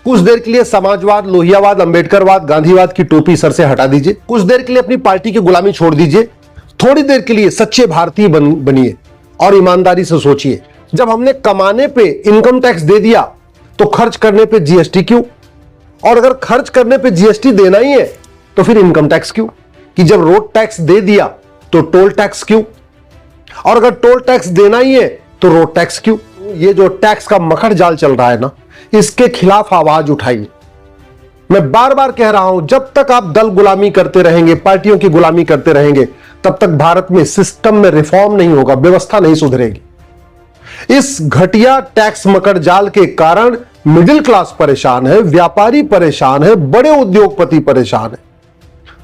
कुछ देर के लिए समाजवाद, लोहियावाद, अंबेडकरवाद, गांधीवाद की टोपी सर से हटा दीजिए। कुछ देर के लिए अपनी पार्टी की गुलामी छोड़ दीजिए। थोड़ी देर के लिए सच्चे भारतीय बनिए और ईमानदारी से सोचिए, जब हमने कमाने पे इनकम टैक्स दे दिया तो खर्च करने पे जीएसटी क्यों? और अगर खर्च करने पे जीएसटी देना ही है तो फिर इनकम टैक्स क्यों? कि जब रोड टैक्स दे दिया तो टोल टैक्स क्यों? और अगर टोल टैक्स देना ही है तो रोड टैक्स क्यों? ये जो टैक्स का मखड़ जाल चल रहा है ना, इसके खिलाफ आवाज उठाइए। मैं बार बार कह रहा हूं, जब तक आप दल गुलामी करते रहेंगे, पार्टियों की गुलामी करते रहेंगे, तब तक भारत में सिस्टम में रिफॉर्म नहीं होगा, व्यवस्था नहीं सुधरेगी। इस घटिया टैक्स मकर जाल के कारण मिडिल क्लास परेशान है, व्यापारी परेशान है, बड़े उद्योगपति परेशान है,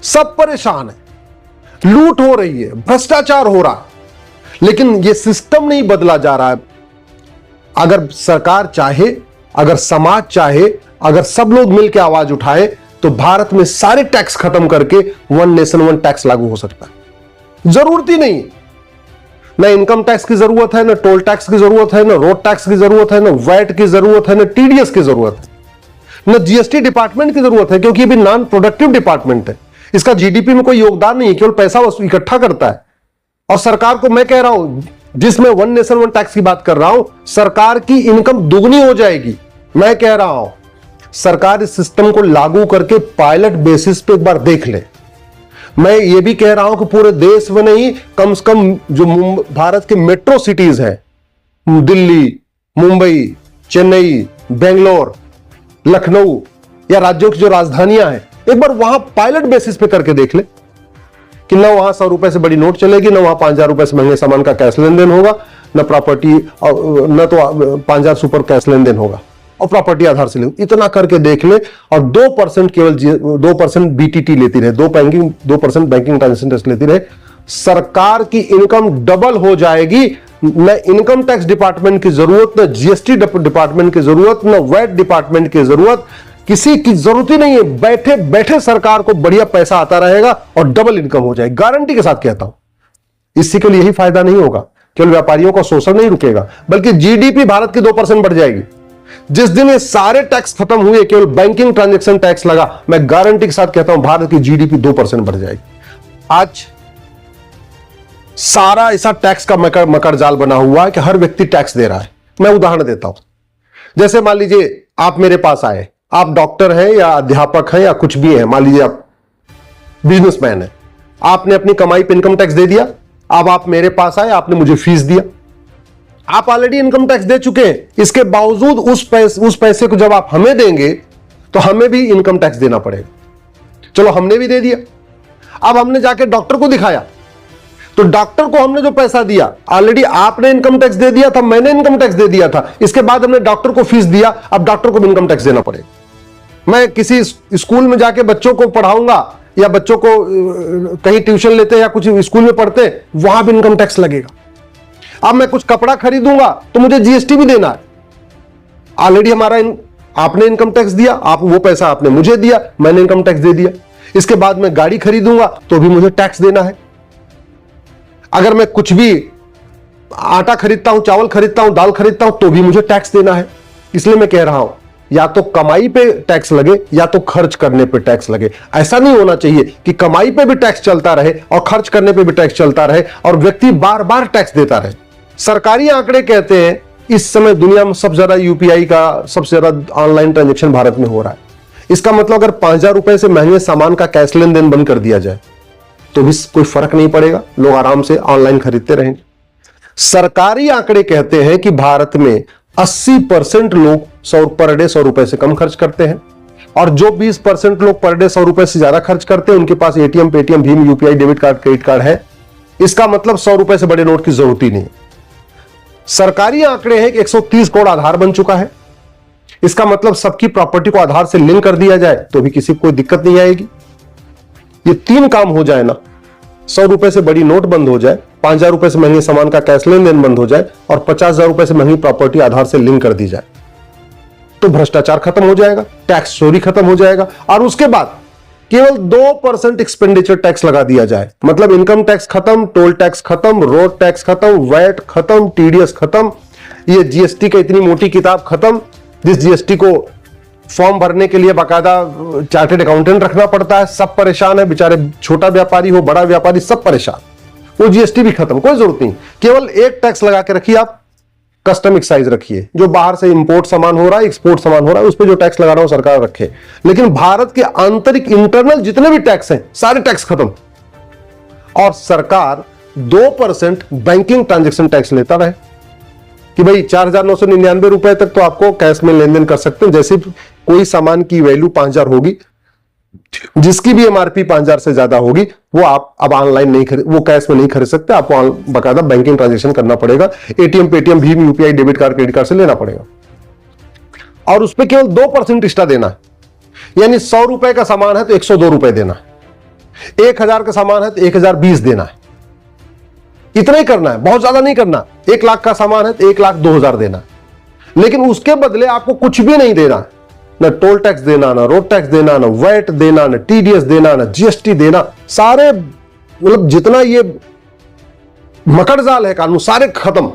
सब परेशान है। लूट हो रही है, भ्रष्टाचार हो रहा है, लेकिन यह सिस्टम नहीं बदला जा रहा है। अगर सरकार चाहे, अगर समाज चाहे, अगर सब लोग मिलकर आवाज उठाए तो भारत में सारे टैक्स खत्म करके वन नेशन वन टैक्स लागू हो सकता है। जरूरत ही नहीं, न इनकम टैक्स की जरूरत है, न टोल टैक्स की जरूरत है, न रोड टैक्स की जरूरत है, न वैट की जरूरत है, न टीडीएस की जरूरत है, न जीएसटी डिपार्टमेंट की जरूरत है, क्योंकि ये भी नॉन प्रोडक्टिव डिपार्टमेंट है। इसका जीडीपी में कोई योगदान नहीं है, केवल पैसा इकट्ठा करता है। और सरकार को मैं कह रहा हूं, जिसमें वन नेशन वन टैक्स की बात कर रहा हूं, सरकार की इनकम दुगनी हो जाएगी। मैं कह रहा हूं, सरकार इस सिस्टम को लागू करके पायलट बेसिस पे एक बार देख ले। मैं ये भी कह रहा हूं कि पूरे देश में नहीं, कम से कम जो भारत के मेट्रो सिटीज हैं, दिल्ली, मुंबई, चेन्नई, बेंगलोर, लखनऊ या राज्यों की जो राजधानियां हैं, एक बार वहां पायलट बेसिस पे करके देख ले कि न वहां 100 रुपए से बड़ी नोट चलेगी, न वहां 5,000 रुपए से महंगे सामान का कैश लेन देन होगा, न प्रॉपर्टी, न तो 5,000 सुपर कैश लेन देन होगा, और प्रॉपर्टी आधार से ले। इतना करके देख ले, और 2% केवल 2% बीटीटी लेती रहे, 2% बैंकिंग ट्रांजेक्शन टैक्स लेती रहे, सरकार की इनकम डबल हो जाएगी। न इनकम टैक्स डिपार्टमेंट की जरूरत, न जीएसटी डिपार्टमेंट की जरूरत, न वैट डिपार्टमेंट की जरूरत, किसी की जरूरत ही नहीं है। बैठे बैठे सरकार को बढ़िया पैसा आता रहेगा और डबल इनकम हो जाएगी, गारंटी के साथ कहता हूं। इससे केवल यही फायदा नहीं होगा, केवल व्यापारियों का शोषण नहीं रुकेगा, बल्कि जीडीपी भारत की 2% बढ़ जाएगी। जिस दिन ये सारे टैक्स खत्म हुए, केवल बैंकिंग ट्रांजैक्शन टैक्स लगा, मैं गारंटी के साथ कहता हूं भारत की जीडीपी 2% बढ़ जाएगी। आज सारा ऐसा टैक्स का मकर जाल बना हुआ है कि हर व्यक्ति टैक्स दे रहा है। मैं उदाहरण देता हूं, जैसे मान लीजिए आप मेरे पास आए, आप डॉक्टर हैं या अध्यापक हैं या कुछ भी हैं, मान लीजिए आप बिजनेसमैन हैं, आपने अपनी कमाई पे इनकम टैक्स दे दिया। अब आप मेरे पास आए, आपने मुझे फीस दिया, आप ऑलरेडी इनकम टैक्स दे चुके हैं। इसके बावजूद उस पैसे को जब आप हमें देंगे तो हमें भी इनकम टैक्स देना पड़ेगा। चलो हमने भी दे दिया, अब हमने जाके डॉक्टर को दिखाया, तो डॉक्टर को हमने जो पैसा दिया, ऑलरेडी आपने इनकम टैक्स दे दिया था, मैंने इनकम टैक्स दे दिया था, इसके बाद हमने डॉक्टर को फीस दिया, अब डॉक्टर को भी इनकम टैक्स देना पड़ेगा। मैं किसी स्कूल में जाके बच्चों को पढ़ाऊंगा या बच्चों को कहीं ट्यूशन लेते हैं या कुछ स्कूल में पढ़ते हैं, वहां भी इनकम टैक्स लगेगा। अब मैं कुछ कपड़ा खरीदूंगा तो मुझे जीएसटी भी देना है। ऑलरेडी आपने इनकम टैक्स दिया, आप वो पैसा आपने मुझे दिया, मैंने इनकम टैक्स दे दिया। इसके बाद मैं गाड़ी खरीदूंगा तो भी मुझे टैक्स देना है। अगर मैं कुछ भी आटा खरीदता हूं, चावल खरीदता हूं, दाल खरीदता हूं, तो भी मुझे टैक्स देना है। इसलिए मैं कह रहा हूं, या तो कमाई पे टैक्स लगे या तो खर्च करने पे टैक्स लगे। ऐसा नहीं होना चाहिए कि कमाई पे भी टैक्स चलता रहे और खर्च करने पे भी टैक्स चलता रहे और व्यक्ति बार बार टैक्स देता रहे। सरकारी आंकड़े कहते हैं इस समय दुनिया में सबसे ज्यादा यूपीआई का, सबसे ज्यादा ऑनलाइन ट्रांजैक्शन भारत में हो रहा है। इसका मतलब अगर 5,000 रुपए से महंगे सामान का कैश लेन देन बंद कर दिया जाए तो भी कोई फर्क नहीं पड़ेगा, लोग आराम से ऑनलाइन खरीदते रहेंगे। सरकारी आंकड़े कहते हैं कि भारत में 80% लोग पर डे 100 रुपए से कम खर्च करते हैं, और जो 20% लोग पर डे 100 रुपए से ज्यादा खर्च करते हैं उनके पास एटीएम, पेटीएम, भीम, UPI, debit card, credit card है। इसका मतलब 100 रुपए से बड़े नोट की जरूरत ही नहीं। सरकारी आंकड़े हैं कि 130 करोड़ आधार बन चुका है। इसका मतलब सबकी प्रॉपर्टी को आधार से लिंक कर दिया जाए तो भी किसी को कोई दिक्कत नहीं आएगी। ये 3 काम हो जाए ना, 100 रुपए से बड़ी नोट बंद हो जाए, 5,000 रुपए से महंगे सामान का कैश लेन देन बंद हो जाए और 50,000 रुपए से महंगी प्रॉपर्टी आधार से लिंक कर दी जाए, तो भ्रष्टाचार खत्म हो जाएगा, टैक्स चोरी खत्म हो जाएगा। और उसके बाद केवल 2% एक्सपेंडिचर टैक्स लगा दिया जाए, मतलब इनकम टैक्स खत्म, टोल टैक्स खत्म, रोड टैक्स खत्म, वैट खत्म, टीडीएस खत्म, ये जीएसटी की इतनी मोटी किताब खत्म, जिस जीएसटी को फॉर्म भरने के लिए बाकायदा चार्टेड अकाउंटेंट रखना पड़ता है, सब परेशान है बेचारे, छोटा व्यापारी हो बड़ा व्यापारी सब परेशान। वो जीएसटी भी खत्म, कोई जरूरत नहीं, केवल एक टैक्स लगा के रखिए आप, कस्टम एक्साइज रखिए, जो बाहर से इंपोर्ट सामान हो रहा है एक्सपोर्ट सामान हो रहा है उस पर जो टैक्स लगा रहा हो सरकार रखे, लेकिन भारत के आंतरिक इंटरनल जितने भी टैक्स हैं सारे टैक्स खत्म, और सरकार 2% बैंकिंग ट्रांजैक्शन टैक्स लेता रहे कि भाई 4,999 रुपए तक तो आपको कैश में लेन देन कर सकते हैं। जैसे कोई सामान की वैल्यू 5,000 होगी, जिसकी भी एमआरपी 5,000 से ज्यादा होगी, वो आप अब ऑनलाइन नहीं खरीद, वो कैश में नहीं खरीद सकते, आपको बाकायदा बैंकिंग ट्रांजैक्शन करना पड़ेगा, एटीएम पेटीएम भीम UPI debit card credit card से लेना पड़ेगा, और उस पर केवल 2% एक्स्ट्रा देना है। यानी 100 रुपए का सामान है तो 102 रुपए देना है, 1,000 का सामान है तो 1,020 देना है, इतना ही करना है, बहुत ज्यादा नहीं करना। 1 लाख का सामान है तो 1,02,000 देना, लेकिन उसके बदले आपको कुछ भी नहीं देना, ना टोल टैक्स देना, ना रोड टैक्स देना, ना वैट देना, ना टीडीएस देना, ना जीएसटी देना, सारे मतलब जितना ये मकड़जाल है कानून सारे खत्म।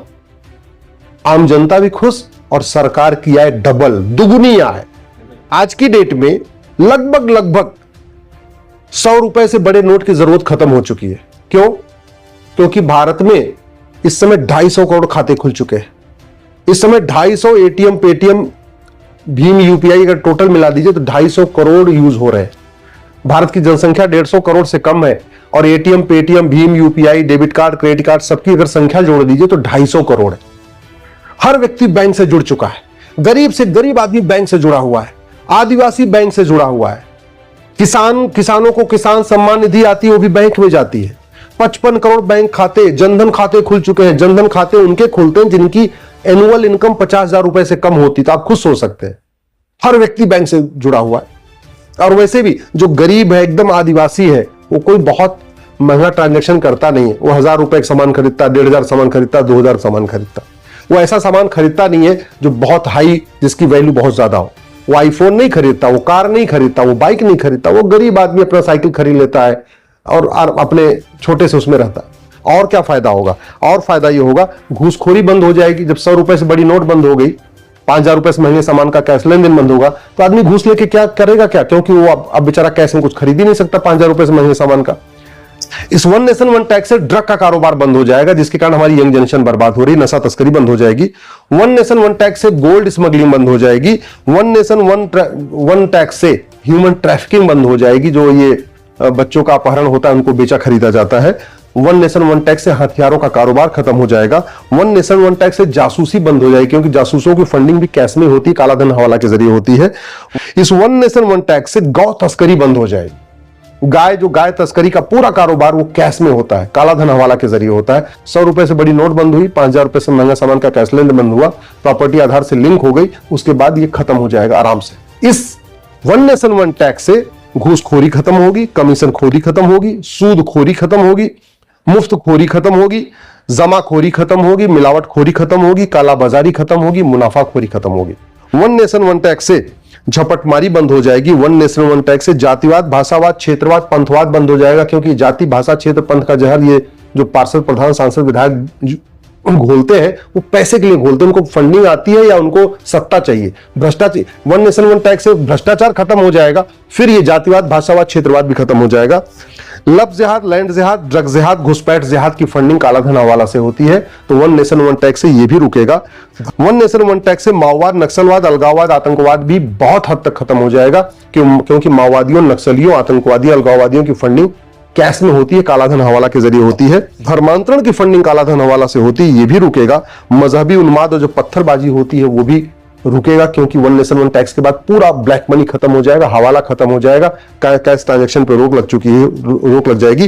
आम जनता भी खुश और सरकार की आय डबल दुगुनी आय। आज की डेट में लगभग 100 रुपए से बड़े नोट की जरूरत खत्म हो चुकी है। क्यों? क्योंकि भारत में इस समय 250 करोड़ खाते खुल चुके हैं। इस समय 250 एटीएम पेटीएम भीम यूपीआई अगर टोटल मिला दीजिए तो 250 करोड़ यूज हो रहे हैं। भारत की जनसंख्या 150 करोड़ से कम है, और एटीएम पेटीएम भीम UPI debit card credit card सबकी अगर संख्या जोड़ दीजिए तो 250 करोड़ है। हर व्यक्ति बैंक से जुड़ चुका है, गरीब से गरीब आदमी बैंक से जुड़ा हुआ है, आदिवासी बैंक से जुड़ा हुआ है, किसानों को किसान सम्मान निधि आती है वो भी बैंक में जाती है। 55 करोड़ बैंक खाते जनधन खाते खुल चुके हैं। जनधन खाते उनके खुलते हैं जिनकी एनुअल इनकम 50,000 रुपए से कम होती, तो आप खुद सोच सकते हैं हर व्यक्ति बैंक से जुड़ा हुआ है। और वैसे भी जो गरीब है एकदम आदिवासी है वो कोई बहुत महंगा ट्रांजैक्शन करता नहीं है, वो 1,000 रुपए का सामान खरीदता, 1,500 सामान खरीदता, 2,000 सामान खरीदता, वो ऐसा सामान खरीदता नहीं है जो बहुत हाई जिसकी वैल्यू बहुत ज्यादा हो। वो आईफोन नहीं खरीदता, वो कार नहीं खरीदता, वो बाइक नहीं खरीदता, वो गरीब आदमी अपना साइकिल खरीद लेता है और अपने छोटे से उसमें रहता है। और क्या फायदा होगा? और फायदा ये होगा घूसखोरी बंद हो जाएगी। जब 100 रुपए से बड़ी नोट बंद हो गई, 5,000 रुपए से महंगे सामान का कैश लेन देन बंद होगा, तो आदमी घूस लेके क्या करेगा क्या? क्योंकि वो अब बेचारा कैश में कुछ खरीद ही नहीं सकता 5,000 रुपए से महंगे सामान का। इस वन नेशन वन टैक्स से ड्रग का कारोबार बंद हो जाएगा, जिसके कारण हमारी यंग जनरेशन बर्बाद हो रही, नशा तस्करी बंद हो जाएगी। वन नेशन वन टैक्स से गोल्ड स्मगलिंग बंद हो जाएगी। वन नेशन वन टैक्स से ह्यूमन ट्रैफिकिंग बंद हो जाएगी, जो ये बच्चों का अपहरण होता है उनको बेचा खरीदा जाता है। वन नेशन वन टैक्स से हथियारों का कारोबार खत्म हो जाएगा। वन नेशन वन टैक्स से जासूसी बंद हो जाएगी, क्योंकि जासूसों की फंडिंग भी कैश में होती है, काला धन हवाला के जरिए होती है। इस वन नेशन वन टैक्स से गौ तस्करी बंद हो जाएगी। गाय तस्करी का पूरा कारोबार वो कैश में होता है, काला धन हवाला के जरिए होता है। 100 रुपए से बड़ी नोट बंद हुई, 5,000 रुपए से महंगा सामान का कैश लेन बंद हुआ, प्रॉपर्टी आधार से लिंक हो गई, उसके बाद ये खत्म हो जाएगा आराम से। इस वन नेशन वन टैक्स से घूसखोरी खत्म होगी, कमीशन खोरी खत्म होगी, सूद खोरी खत्म होगी, मुफ्त खोरी खत्म होगी, जमाखोरी खत्म होगी, मिलावट खोरी खत्म होगी, कालाबाजारी खत्म होगी, मुनाफाखोरी खत्म होगी। वन नेशन वन टैक्स से झपटमारी बंद हो जाएगी। वन नेशन वन टैक्स से जातिवाद, भाषावाद, क्षेत्रवाद, पंथवाद बंद हो जाएगा, क्योंकि जाति भाषा क्षेत्र पंथ का जहर ये जो पार्षद प्रधान सांसद विधायक घोलते हैं वो पैसे के लिए घोलते हैं, उनको फंडिंग आती है या उनको सत्ता चाहिए, भ्रष्टाचार। वन नेशन वन टैक्स से भ्रष्टाचार खत्म हो जाएगा, फिर ये जातिवाद, भाषावाद, क्षेत्रवाद भी खत्म हो जाएगा। लब जिहाद, लैंड जिहाद, ड्रग जिहाद, घुसपैठ जिहाद की फंडिंग काला धन हवाला से होती है, तो वन नेशन वन टैक्स से ये भी रुकेगा। वन नेशन वन टैक्स से माओवाद, नक्सलवाद, अलगाववाद, आतंकवाद भी बहुत हद तक खत्म हो जाएगा, क्योंकि माओवादियों, नक्सलियों, आतंकवादी, अलगाववादियों की फंडिंग कैश में होती है, काला धन हवाला के जरिए होती है। धर्मांतरण की फंडिंग काला धन हवाला से होती है, ये भी रुकेगा। मजहबी उन्माद और जो पत्थरबाजी होती है वो भी रुकेगा, क्योंकि वन नेशन वन टैक्स के बाद पूरा ब्लैक मनी खत्म हो जाएगा, हवाला खत्म हो जाएगा, कैश ट्रांजैक्शन पर रोक लग चुकी है, रोक लग जाएगी।